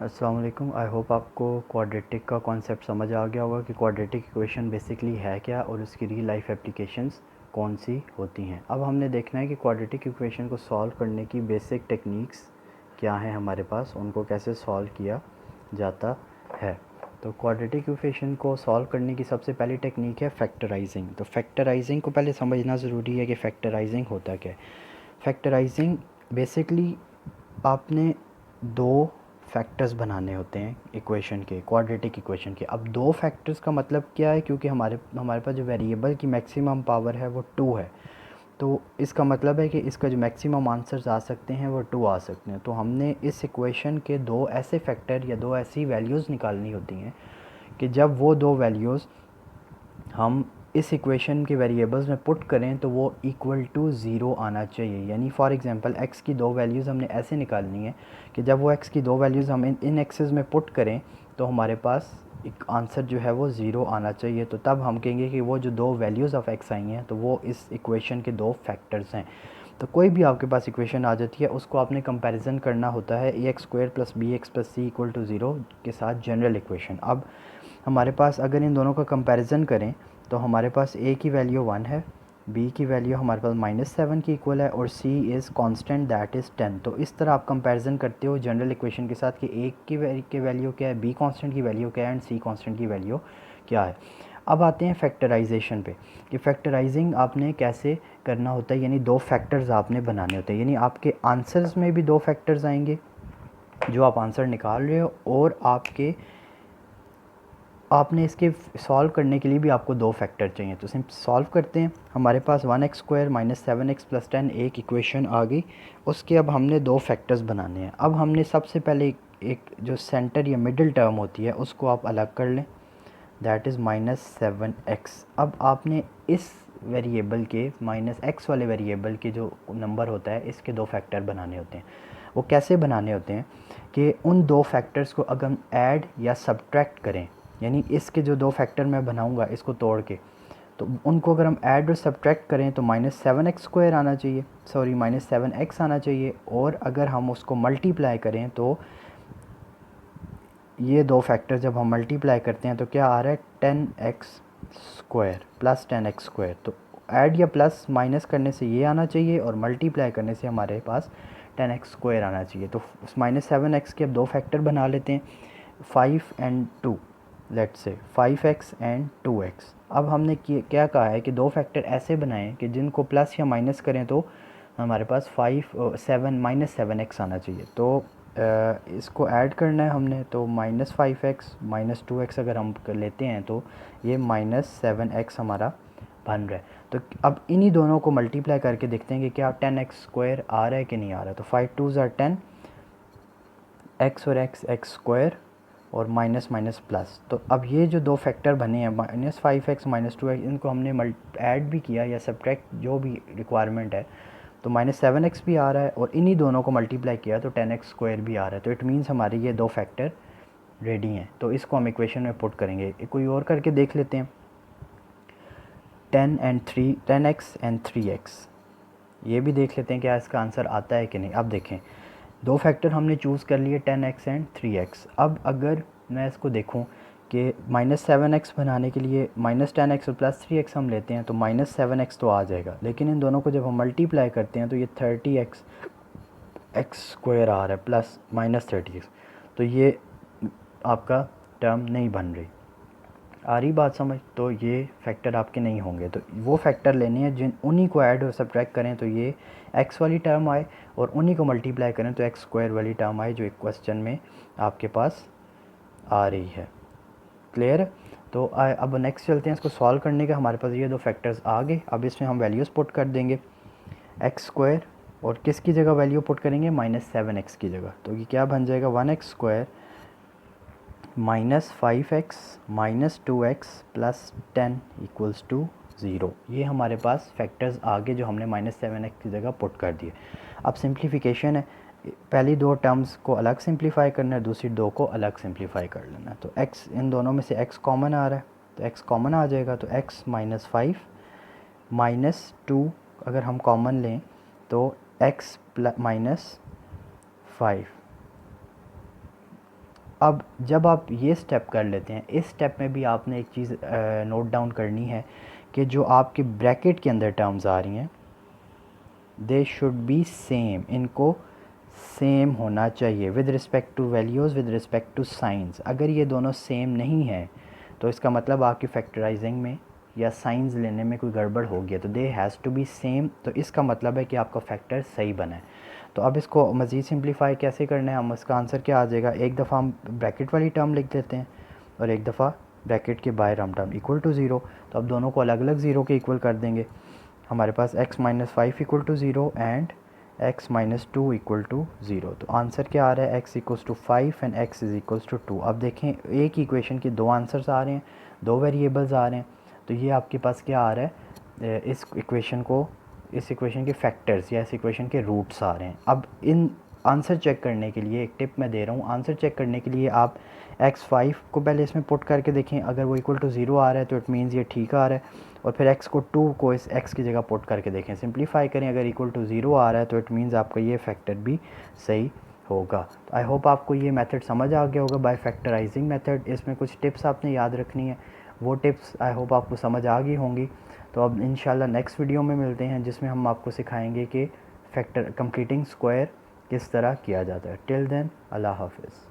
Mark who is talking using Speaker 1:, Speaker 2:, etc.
Speaker 1: अस्सलाम वालेकुम। I hope आपको क्वाड्रेटिक का कॉन्सेप्ट समझ आ गया होगा कि क्वाड्रेटिक इक्वेशन बेसिकली है क्या और उसकी रियल लाइफ एप्लीकेशंस कौन सी होती हैं। अब हमने देखना है कि क्वाड्रेटिक इक्वेशन को सॉल्व करने की बेसिक टेक्निक्स क्या हैं हमारे पास, उनको कैसे सॉल्व किया जाता है। तो क्वाड्रेटिक इक्वेशन को सॉल्व करने की सबसे पहली टेक्निक है फैक्टराइजिंग। तो फैक्टराइजिंग को पहले समझना ज़रूरी है कि फैक्टराइजिंग होता क्या है। फैक्टराइजिंग बेसिकली आपने दो फैक्टर्स बनाने होते हैं इक्वेशन के, क्वाड्रेटिक इक्वेशन के। अब दो फैक्टर्स का मतलब क्या है, क्योंकि हमारे पास जो वेरिएबल की मैक्सिमम पावर है वो 2 है, तो इसका मतलब है कि इसका जो मैक्सिमम आंसर्स आ सकते हैं वो 2 आ सकते हैं। तो हमने इस इक्वेशन के दो ऐसे फैक्टर या दो ऐसी वैल्यूज़ निकालनी होती हैं कि जब वो दो वैल्यूज़ हम इस इक्वेशन के वेरिएबल्स में पुट करें तो वो इक्वल टू ज़ीरो आना चाहिए। यानी फॉर एग्जांपल x की दो वैल्यूज़ हमने ऐसे निकालनी है कि जब वो x की दो वैल्यूज़ हम इन एक्सेस में पुट करें तो हमारे पास एक आंसर जो है वो ज़ीरो आना चाहिए। तो तब हम कहेंगे कि वो जो दो वैल्यूज़ ऑफ x आई हैं तो वो इस इक्वेशन के दो फैक्टर्स हैं। तो कोई भी आपके पास इक्वेशन आ जाती है उसको आपने कंपैरिजन करना होता है a² + bx + c = 0 के साथ जनरल इक्वेशन। अब हमारे पास अगर इन दोनों का कंपैरिजन करें तो हमारे पास a की वैल्यू 1 है, b की वैल्यू हमारे पास -7 की इक्वल है और c is constant that is 10। तो इस तरह आप कंपैरिजन करते हो जनरल इक्वेशन के साथ कि a की वैल्यू क्या है, b कांस्टेंट की वैल्यू क्या है एंड c कांस्टेंट की वैल्यू क्या है। अब आते हैं फैक्टराइजेशन पे कि फैक्टराइजिंग आपने कैसे करना होता है। यानी दो फैक्टर्स आपने बनाने होते हैं, यानी आपके आंसर्स में भी दो फैक्टर्स आएंगे जो आप आंसर निकाल रहे हो, और आपने इसके सॉल्व करने के लिए भी आपको दो फैक्टर चाहिए। तो सिंपल सॉल्व करते हैं। हमारे पास 1x² - 7x + 10 एक इक्वेशन आ गई। उसके अब हमने दो फैक्टर्स बनाने हैं। अब हमने सबसे पहले एक जो सेंटर या मिडिल टर्म होती है उसको आप अलग कर लें, दैट इज़ -7x। अब आपने इस वेरिएबल के -x वाले वेरिएबल के जो नंबर होता है इसके दो फैक्टर बनाने होते हैं। वो कैसे बनाने होते हैं कि उन दो फैक्टर्स को अगर हम ऐड या सब्ट्रैक्ट करें, यानी इसके जो दो फैक्टर मैं बनाऊंगा इसको तोड़ के, तो उनको अगर हम ऐड और सब्ट्रैक्ट करें तो -7x² आना चाहिए, सॉरी -7x आना चाहिए। और अगर हम उसको मल्टीप्लाई करें तो ये दो फैक्टर जब हम मल्टीप्लाई करते हैं तो क्या आ रहा है 10x² + 10x²। तो ऐड या प्लस माइनस करने से ये आना चाहिए और मल्टीप्लाई करने से हमारे पास 10x² आना चाहिए। तो -7x के अब दो फैक्टर बना लेते हैं, 5 and 2, let's say 5x and 2x। अब हमने क्या कहा है कि दो फैक्टर ऐसे बनाएं कि जिनको प्लस या माइनस करें तो हमारे पास 7 आना चाहिए। तो इसको ऐड करना है हमने, तो -5x - 2x अगर हम लेते हैं तो ये -7x हमारा बन रहा है। तो अब इन्हीं दोनों को मल्टीप्लाई करके देखते हैं कि क्या 10x² आ रहा है कि नहीं आ रहा है। तो 5 2s are 10, x और x² और माइनस माइनस प्लस। तो अब ये जो दो फैक्टर बने हैं -5x - 2x, इनको हमने ऐड भी किया या सब्ट्रैक्ट जो भी रिक्वायरमेंट है, तो -7x भी आ रहा है और इन्हीं दोनों को मल्टीप्लाई किया तो 10x² भी आ रहा है। तो इट मीन्स हमारे ये दो फैक्टर रेडी हैं। तो इसको हम इक्वेशन में पुट करेंगे। कोई और करके देख लेते हैं, 10x and 3x, ये भी देख लेते हैं क्या इसका आंसर आता है कि नहीं। अब देखें दो फैक्टर हमने चूज़ कर लिए 10x एंड 3x। अब अगर मैं इसको देखूं कि -7x बनाने के लिए -10x और +3x हम लेते हैं तो -7x तो आ जाएगा, लेकिन इन दोनों को जब हम मल्टीप्लाई करते हैं तो ये 30x x² आ रहा है प्लस -30x। तो ये आपका टर्म नहीं बन रही। आ रही बात समझ? तो ये फैक्टर आपके नहीं होंगे। तो वो फैक्टर लेने हैं जिन उन्हीं को ऐड और सब्ट्रैक्ट करें तो ये x वाली टर्म आए, और उन्हीं को मल्टीप्लाई करें तो x² वाली टर्म आए जो एक क्वेश्चन में आपके पास आ रही है। क्लियर? तो अब नेक्स्ट चलते हैं इसको सॉल्व करने का। हमारे पास ये दो फैक्टर्स आ गए। अब इसमें हम वैल्यूज़ पुट कर देंगे, x² और किसकी जगह वैल्यू पुट करेंगे, -7x की जगह। तो ये क्या बन जाएगा, 1x² -5x - 2x + 10 = 0। ये हमारे पास फैक्टर्स आगे जो हमने -7x की जगह पुट कर दिए। अब सिंप्लीफिकेशन है, पहली दो टर्म्स को अलग सिंप्लीफाई करना है, दूसरी दो को अलग सिंप्लीफाई कर लेना है। तो x, इन दोनों में से x कॉमन आ रहा है तो x कॉमन आ जाएगा। तो x -5 - 2 अगर हम कॉमन लें तो x -5 अब जब आप ये स्टेप कर लेते हैं, इस स्टेप में भी आपने एक चीज़ नोट डाउन करनी है कि जो आपके ब्रैकेट के अंदर टर्म्स आ रही हैं दे शुड बी सेम, इनको सेम होना चाहिए with respect to values, with respect to science. अगर ये दोनों सेम नहीं है तो इसका मतलब आपकी फैक्टराइजिंग में या साइंस लेने में कोई गड़बड़ हो गया, तो they has to be same, तो इसका मतलब है कि आपका फैक्टर सही बना है। तो अब इसको मज़ीद सिंप्लीफाई कैसे करना है, हम इसका आंसर क्या आ जाएगा, एक दफ़ा हम ब्रैकेट वाली टर्म लिख देते हैं और एक दफ़ा ब्रैकेट के बाहर हम टर्म इक्वल टू ज़ीरो, तो अब दोनों को अलग अलग ज़ीरो के इक्वल कर देंगे। हमारे पास x minus 5 equal to zero and x minus 2 equal to zero. तो आंसर क्या आ रहा है, x equals to 5 and x is equals to 2। अब देखें एक इक्वेशन के दो आंसर्स आ रहे हैं, दो वेरिएबल्स आ रहे हैं, तो ये आपके पास क्या आ रहा है, इस इक्वेशन के फैक्टर्स या इस इक्वेशन के रूट्स आ रहे हैं। अब इन आंसर चेक करने के लिए एक टिप मैं दे रहा हूँ, आंसर चेक करने के लिए आप x5 को पहले इसमें पुट करके देखें, अगर वो इक्वल टू ज़ीरो आ रहा है तो इट मीन्स ये ठीक आ रहा है, और फिर x2 को इस x की जगह पुट करके देखें, सिंप्लीफाई करें, अगर इक्वल टू ज़ीरो आ रहा है तो इट मीन्स आपका ये फैक्टर भी सही होगा। तो आई होप आपको ये मेथड समझ आ गया होगा बाय फैक्टराइजिंग मेथड। इसमें कुछ टिप्स आपने याद रखनी है, वो टिप्स आई होप आपको समझ आ गई होंगी। तो अब इंशाल्लाह नेक्स्ट वीडियो में मिलते हैं जिसमें हम आपको सिखाएंगे कि फैक्टर कंप्लीटिंग स्क्वायर किस तरह किया जाता है। टिल देन अल्लाह हाफिज़।